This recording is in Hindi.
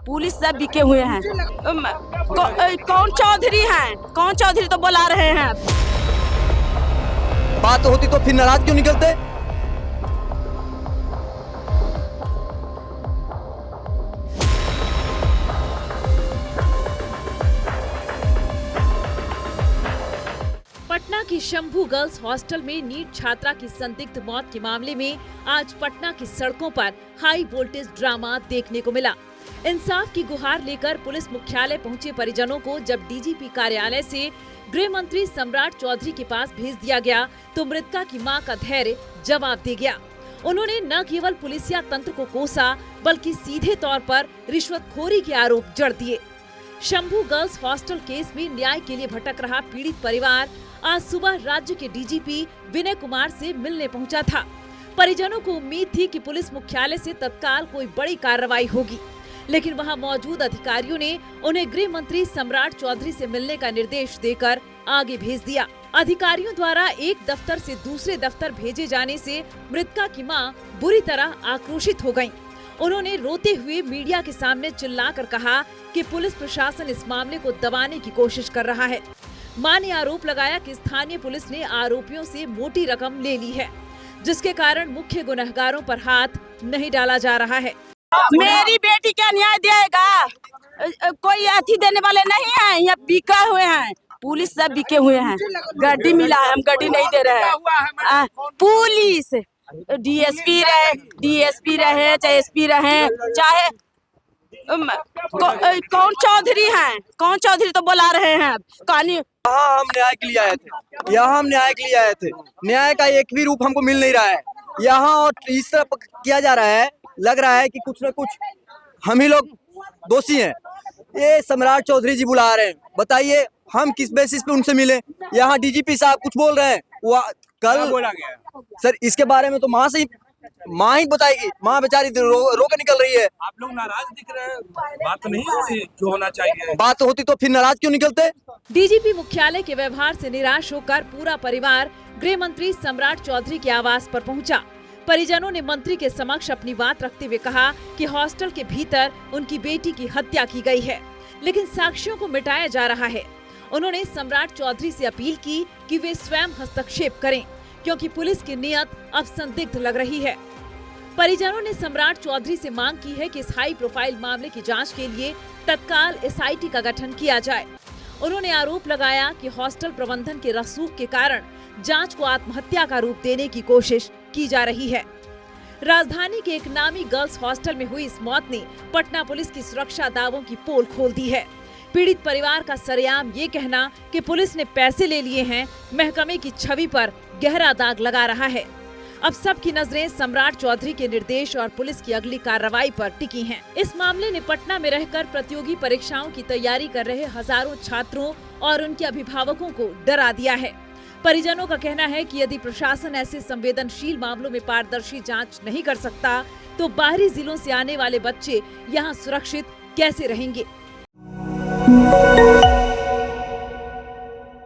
पुलिस सब बिके हुए हैं। कौन चौधरी हैं? कौन चौधरी तो बुला रहे हैं। बात होती तो फिर नाराज क्यों निकलते? पटना की शंभू गर्ल्स हॉस्टल में नीट छात्रा की संदिग्ध मौत के मामले में आज पटना की सड़कों पर हाई वोल्टेज ड्रामा देखने को मिला। इंसाफ की गुहार लेकर पुलिस मुख्यालय पहुंचे परिजनों को जब डीजीपी कार्यालय से गृह मंत्री सम्राट चौधरी के पास भेज दिया गया तो मृतका की मां का धैर्य जवाब दे गया। उन्होंने न केवल पुलिसिया तंत्र को कोसा बल्कि सीधे तौर पर रिश्वतखोरी के आरोप जड़ दिए। शंभू गर्ल्स हॉस्टल केस में न्याय के लिए भटक रहा पीड़ित परिवार आज सुबह राज्य के डीजीपी विनय कुमार से मिलने पहुंचा था। परिजनों को उम्मीद थी कि पुलिस मुख्यालय से तत्काल कोई बड़ी कार्रवाई होगी, लेकिन वहां मौजूद अधिकारियों ने उन्हें गृह मंत्री सम्राट चौधरी से मिलने का निर्देश देकर आगे भेज दिया। अधिकारियों द्वारा एक दफ्तर से दूसरे दफ्तर भेजे जाने से मृतका की मां बुरी तरह आक्रोशित हो गयीं। उन्होंने रोते हुए मीडिया के सामने चिल्लाकर कहा कि पुलिस प्रशासन इस मामले को दबाने की कोशिश कर रहा है। मां ने आरोप लगाया कि स्थानीय पुलिस ने आरोपियों से मोटी रकम ले ली है, जिसके कारण मुख्य गुनहगारों पर हाथ नहीं डाला जा रहा है। मेरी बेटी क्या न्याय देगा? कोई अथी देने वाले नहीं है। यहाँ बिका हुए हैं, पुलिस सब बिके हुए हैं। गड्डी मिला है, हम गड्डी नहीं दे रहे हैं। पुलिस डीएसपी रहे चाहे एसपी रहे चाहे कौन चौधरी हैं? कौन चौधरी तो बुला रहे हैं। कहानी यहाँ हम न्याय के लिए आए थे, यहाँ हम न्याय के लिए आए थे। न्याय का एक भी रूप हमको मिल नहीं रहा है यहाँ, और इस तरह किया जा रहा है, लग रहा है कि कुछ न कुछ हम ही लोग दोषी हैं। ये सम्राट चौधरी जी बुला रहे हैं, बताइए हम किस बेसिस पे उनसे मिले? यहाँ डीजीपी साहब कुछ बोल रहे हैं, वो कल बोला गया सर इसके बारे में तो माँ ही बताएगी। माँ बेचारी रो के निकल रही है। आप लोग नाराज दिख रहे हैं, बात तो नहीं होती जो होना चाहिए। बात होती तो फिर नाराज क्यों निकलते? डीजीपी मुख्यालय के व्यवहार से निराश होकर पूरा परिवार गृह मंत्री सम्राट चौधरी के आवास पर पहुंचा। परिजनों ने मंत्री के समक्ष अपनी बात रखते हुए कहा कि हॉस्टल के भीतर उनकी बेटी की हत्या की गई है, लेकिन साक्ष्यों को मिटाया जा रहा है। उन्होंने सम्राट चौधरी से अपील की कि वे स्वयं हस्तक्षेप करें, क्योंकि पुलिस की नीयत अब संदिग्ध लग रही है। परिजनों ने सम्राट चौधरी से मांग की है कि इस हाई प्रोफाइल मामले की जांच के लिए तत्काल एसआईटी का गठन किया जाए। उन्होंने आरोप लगाया कि हॉस्टल प्रबंधन के रसूख के कारण जांच को आत्महत्या का रूप देने की कोशिश की जा रही है। राजधानी के एक नामी गर्ल्स हॉस्टल में हुई इस मौत ने पटना पुलिस की सुरक्षा दावों की पोल खोल दी है। पीड़ित परिवार का सरेआम ये कहना कि पुलिस ने पैसे ले लिए हैं, महकमे की छवि पर गहरा दाग लगा रहा है। अब सबकी नजरें सम्राट चौधरी के निर्देश और पुलिस की अगली कार्रवाई पर टिकी हैं। इस मामले ने पटना में रहकर प्रतियोगी परीक्षाओं की तैयारी कर रहे हजारों छात्रों और उनके अभिभावकों को डरा दिया है। परिजनों का कहना है कि यदि प्रशासन ऐसे संवेदनशील मामलों में पारदर्शी जांच नहीं कर सकता, तो बाहरी जिलों से आने वाले बच्चे यहां सुरक्षित कैसे रहेंगे?